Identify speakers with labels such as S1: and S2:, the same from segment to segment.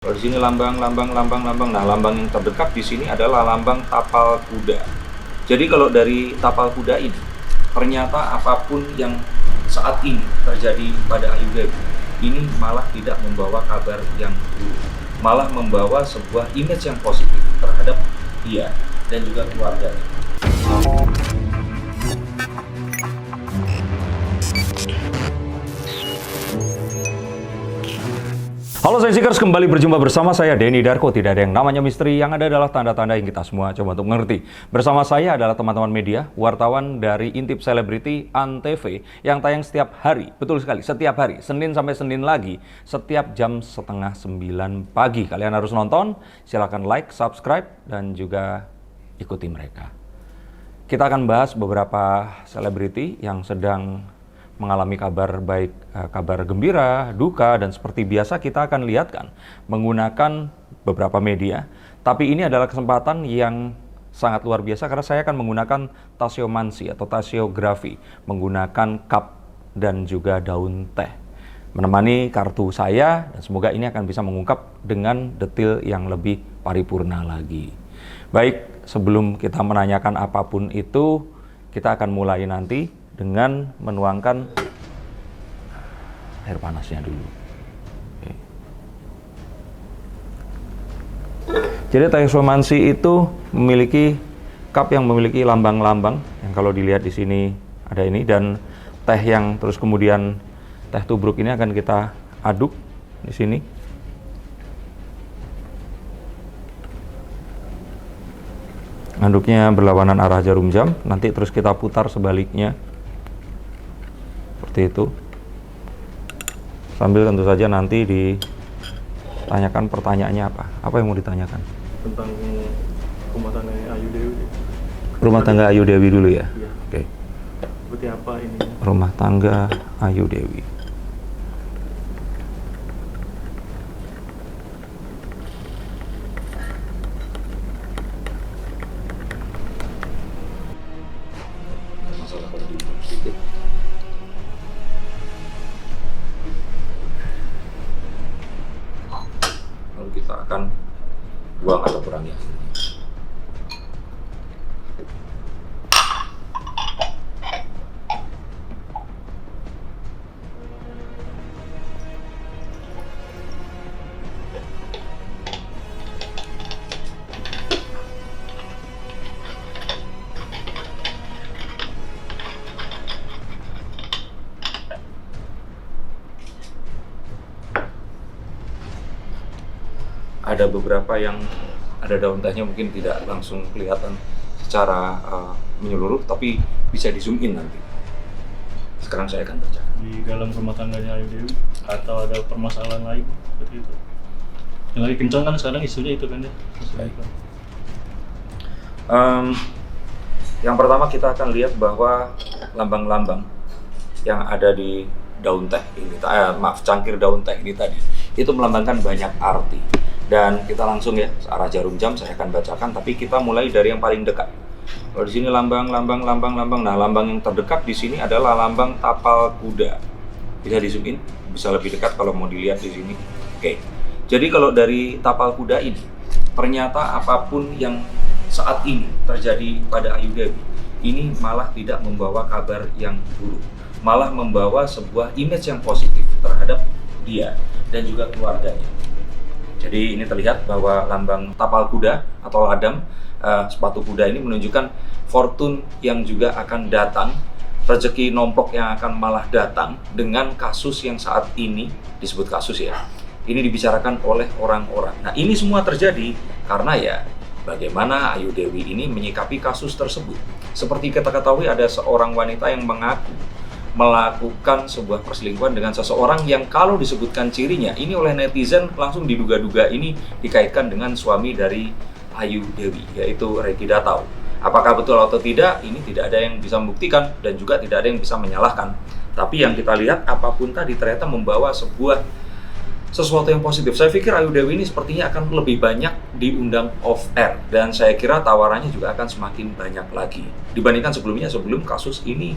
S1: Kalau di sini lambang. Nah, lambang yang terdekat di sini adalah lambang tapal kuda. Jadi kalau dari tapal kuda ini, ternyata apapun yang saat ini terjadi pada Ayu Dewi, ini malah tidak membawa kabar yang buruk, malah membawa sebuah image yang positif terhadap dia dan juga keluarganya. Halo Sensikers, kembali berjumpa bersama saya Denny Darko. Tidak ada yang namanya misteri, yang ada adalah tanda-tanda yang kita semua coba untuk mengerti. Bersama saya adalah teman-teman media, wartawan dari Intip Selebriti Antv yang tayang setiap hari, betul sekali, setiap hari, Senin sampai Senin lagi, setiap jam 8:30 pagi. Kalian harus nonton, silakan like, subscribe, dan juga ikuti mereka. Kita akan bahas beberapa selebriti yang sedang mengalami kabar baik, kabar gembira, duka, dan seperti biasa kita akan lihatkan menggunakan beberapa media. Tapi ini adalah kesempatan yang sangat luar biasa karena saya akan menggunakan tasiomansi atau tasiografi, menggunakan cup dan juga daun teh menemani kartu saya, dan semoga ini akan bisa mengungkap dengan detail yang lebih paripurna lagi. Baik, sebelum kita menanyakan apapun itu, kita akan mulai nanti dengan menuangkan air panasnya dulu. Oke. Jadi tasiomansi itu memiliki cup yang memiliki lambang-lambang yang kalau dilihat di sini ada ini, dan teh yang terus kemudian teh tubruk ini akan kita aduk di sini. Aduknya berlawanan arah jarum jam, nanti terus kita putar sebaliknya. Seperti itu, sambil tentu saja nanti ditanyakan pertanyaannya apa yang mau ditanyakan
S2: tentang rumah tangga Ayu Dewi.
S1: Rumah tangga Ayu Dewi dulu ya.
S2: Iya.
S1: Oke.
S2: Seperti apa ini?
S1: Rumah tangga Ayu Dewi. Lalu kita akan buang atau kurangi. Ada beberapa yang ada daun tehnya mungkin tidak langsung kelihatan secara menyeluruh, tapi bisa di zoom in nanti. Sekarang saya akan bacakan.
S2: Di dalam rumah tangganya Ayu Dewi atau ada permasalahan lain seperti itu? Yang lagi kencang kan sekarang isunya itu kan ya?
S1: Baik. Yang pertama kita akan lihat bahwa lambang-lambang yang ada di daun teh ini, cangkir daun teh ini tadi, itu melambangkan banyak arti. Dan kita langsung ya, searah jarum jam saya akan bacakan, tapi kita mulai dari yang paling dekat. Kalau di sini lambang. Nah, lambang yang terdekat di sini adalah lambang tapal kuda. Bisa di zoom in, bisa lebih dekat kalau mau dilihat di sini. Oke. Jadi kalau dari tapal kuda ini, ternyata apapun yang saat ini terjadi pada Ayu Dewi, ini malah tidak membawa kabar yang buruk, malah membawa sebuah image yang positif terhadap dia dan juga keluarganya. Jadi ini terlihat bahwa lambang tapal kuda atau ladam, sepatu kuda ini menunjukkan fortune yang juga akan datang, rezeki nomplok yang akan malah datang dengan kasus yang saat ini disebut kasus ya. Ini dibicarakan oleh orang-orang. Nah, ini semua terjadi karena ya bagaimana Ayu Dewi ini menyikapi kasus tersebut. Seperti kita ketahui ada seorang wanita yang mengaku melakukan sebuah perselingkuhan dengan seseorang yang kalau disebutkan cirinya ini oleh netizen langsung diduga-duga ini dikaitkan dengan suami dari Ayu Dewi, yaitu Reggy Datau. Apakah betul atau tidak, ini tidak ada yang bisa membuktikan dan juga tidak ada yang bisa menyalahkan. Tapi yang kita lihat apapun tadi ternyata membawa sesuatu yang positif. Saya pikir Ayu Dewi ini sepertinya akan lebih banyak diundang off air, dan saya kira tawarannya juga akan semakin banyak lagi dibandingkan sebelumnya, sebelum kasus ini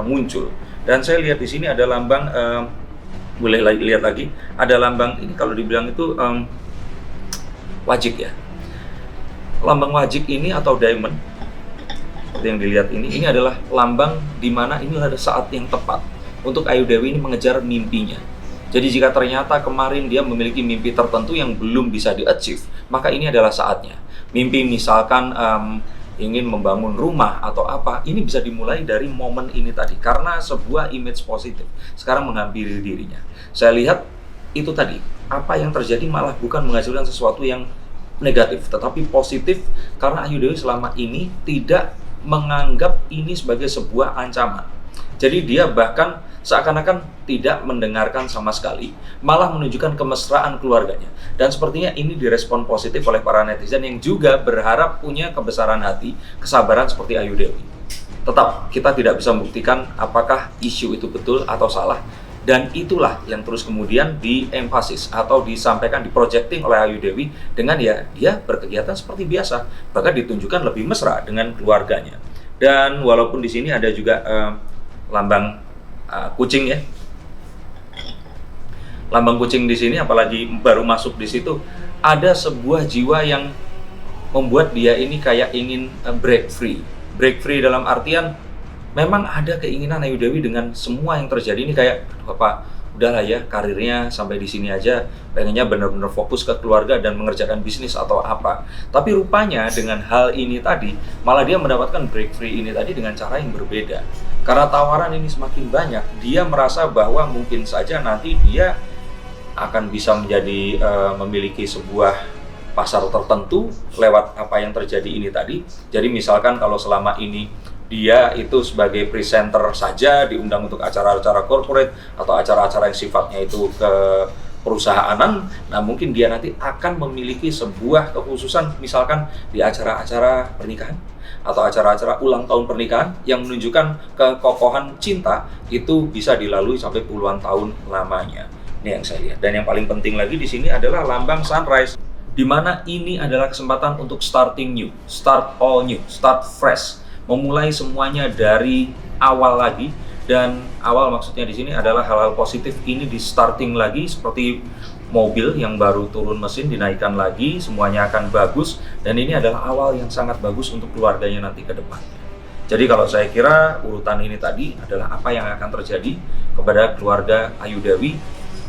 S1: muncul. Dan saya lihat di sini ada lambang, boleh lihat lagi, ada lambang ini kalau dibilang itu wajik ya. Lambang wajik ini atau diamond seperti yang dilihat ini adalah lambang di mana ini adalah saat yang tepat untuk Ayu Dewi ini mengejar mimpinya. Jadi jika ternyata kemarin dia memiliki mimpi tertentu yang belum bisa di-achieve, maka ini adalah saatnya. Mimpi misalkan ingin membangun rumah atau apa, ini bisa dimulai dari momen ini tadi karena sebuah image positif sekarang menghampiri dirinya. Saya lihat itu tadi, apa yang terjadi malah bukan menghasilkan sesuatu yang negatif tetapi positif karena Ayu Dewi selama ini tidak menganggap ini sebagai sebuah ancaman. Jadi dia bahkan seakan-akan tidak mendengarkan sama sekali, malah menunjukkan kemesraan keluarganya. Dan sepertinya ini direspon positif oleh para netizen yang juga berharap punya kebesaran hati, kesabaran seperti Ayu Dewi. Tetap, kita tidak bisa membuktikan apakah isu itu betul atau salah. Dan itulah yang terus kemudian diemfasis atau disampaikan, diprojecting oleh Ayu Dewi dengan ya dia berkegiatan seperti biasa, bahkan ditunjukkan lebih mesra dengan keluarganya. Dan walaupun di sini ada juga lambang kucing ya, lambang kucing di sini, apalagi baru masuk di situ, ada sebuah jiwa yang membuat dia ini kayak ingin break free dalam artian memang ada keinginan Ayu Dewi dengan semua yang terjadi ini kayak, Bapak, udahlah ya karirnya sampai di sini aja, pengennya benar-benar fokus ke keluarga dan mengerjakan bisnis atau apa. Tapi rupanya dengan hal ini tadi, malah dia mendapatkan break free ini tadi dengan cara yang berbeda. Karena tawaran ini semakin banyak, dia merasa bahwa mungkin saja nanti dia akan bisa menjadi memiliki sebuah pasar tertentu lewat apa yang terjadi ini tadi. Jadi misalkan kalau selama ini dia itu sebagai presenter saja diundang untuk acara-acara corporate atau acara-acara yang sifatnya itu ke perusahaan, nah mungkin dia nanti akan memiliki sebuah kekhususan misalkan di acara-acara pernikahan atau acara-acara ulang tahun pernikahan yang menunjukkan kekokohan cinta itu bisa dilalui sampai puluhan tahun lamanya. Ini yang saya lihat. Dan yang paling penting lagi di sini adalah lambang sunrise, di mana ini adalah kesempatan untuk starting new, start all new, start fresh. Memulai semuanya dari awal lagi, dan awal maksudnya di sini adalah hal-hal positif ini di starting lagi seperti mobil yang baru turun mesin dinaikkan lagi, semuanya akan bagus dan ini adalah awal yang sangat bagus untuk keluarganya nanti ke depan. Jadi kalau saya kira urutan ini tadi adalah apa yang akan terjadi kepada keluarga Ayu Dewi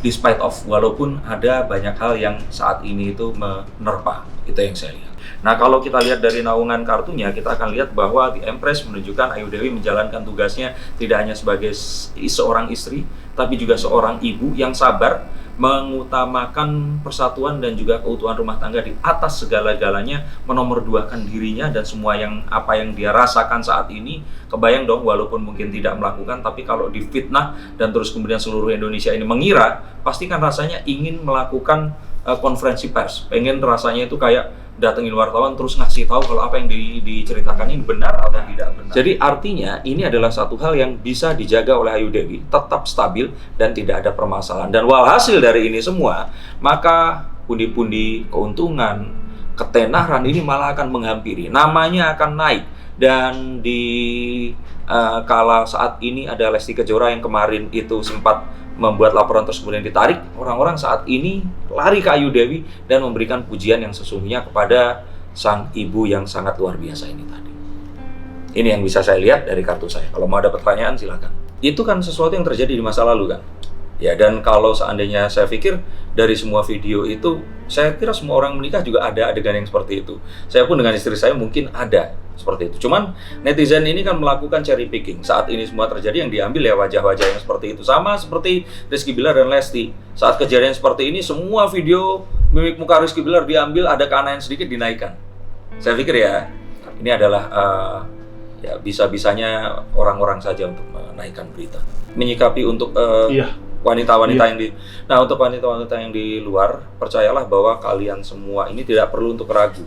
S1: despite of, walaupun ada banyak hal yang saat ini itu menerpa, itu yang saya lihat. Nah kalau kita lihat dari naungan kartunya, kita akan lihat bahwa The Empress menunjukkan Ayu Dewi menjalankan tugasnya tidak hanya sebagai seorang istri, tapi juga seorang ibu yang sabar, mengutamakan persatuan dan juga keutuhan rumah tangga di atas segala-galanya, menomorduakan dirinya dan semua yang apa yang dia rasakan saat ini. Kebayang dong, walaupun mungkin tidak melakukan, tapi kalau difitnah dan terus kemudian seluruh Indonesia ini mengira, pasti kan rasanya ingin melakukan konferensi pers, pengen rasanya itu kayak datengin wartawan terus ngasih tahu kalau apa yang diceritakan ini benar atau tidak benar. Jadi artinya ini adalah satu hal yang bisa dijaga oleh Ayu Dewi, tetap stabil dan tidak ada permasalahan. Dan walhasil dari ini semua, maka pundi-pundi keuntungan, ketenaran ini malah akan menghampiri, namanya akan naik. Dan di kala saat ini ada Lesti Kejora yang kemarin itu sempat membuat laporan terus kemudian ditarik, orang-orang saat ini lari ke Ayu Dewi dan memberikan pujian yang sesungguhnya kepada sang ibu yang sangat luar biasa ini tadi. Ini yang bisa saya lihat dari kartu saya. Kalau mau ada pertanyaan silakan. Itu kan sesuatu yang terjadi di masa lalu kan. Ya, dan kalau seandainya saya pikir dari semua video itu, saya kira semua orang menikah juga ada adegan yang seperti itu. Saya pun dengan istri saya mungkin ada seperti itu. Cuman netizen ini kan melakukan cherry picking. Saat ini semua terjadi yang diambil ya wajah-wajah yang seperti itu. Sama seperti Rizky Billar dan Lesti. Saat kejadian seperti ini, semua video mimik muka Rizky Billar diambil, ada keanehan sedikit dinaikkan. Saya pikir ya, ini adalah ya bisa-bisanya orang-orang saja untuk menaikkan berita. Menyikapi untuk wanita-wanita yang untuk wanita-wanita yang di luar, percayalah bahwa kalian semua ini tidak perlu untuk ragu.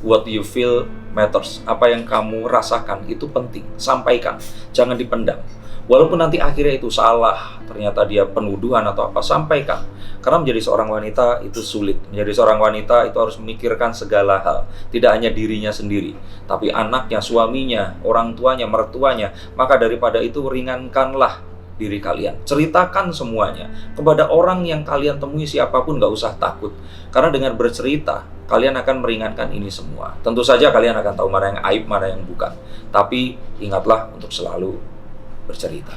S1: What you feel matters. Apa yang kamu rasakan itu penting. Sampaikan, jangan dipendam. Walaupun nanti akhirnya itu salah, ternyata dia penuduhan atau apa, sampaikan. Karena menjadi seorang wanita itu sulit. Menjadi seorang wanita itu harus memikirkan segala hal. Tidak hanya dirinya sendiri, tapi anaknya, suaminya, orang tuanya, mertuanya. Maka daripada itu ringankanlah diri kalian. Ceritakan semuanya. Kepada orang yang kalian temui siapapun gak usah takut. Karena dengan bercerita, kalian akan meringankan ini semua. Tentu saja kalian akan tahu mana yang aib, mana yang bukan. Tapi ingatlah untuk selalu bercerita.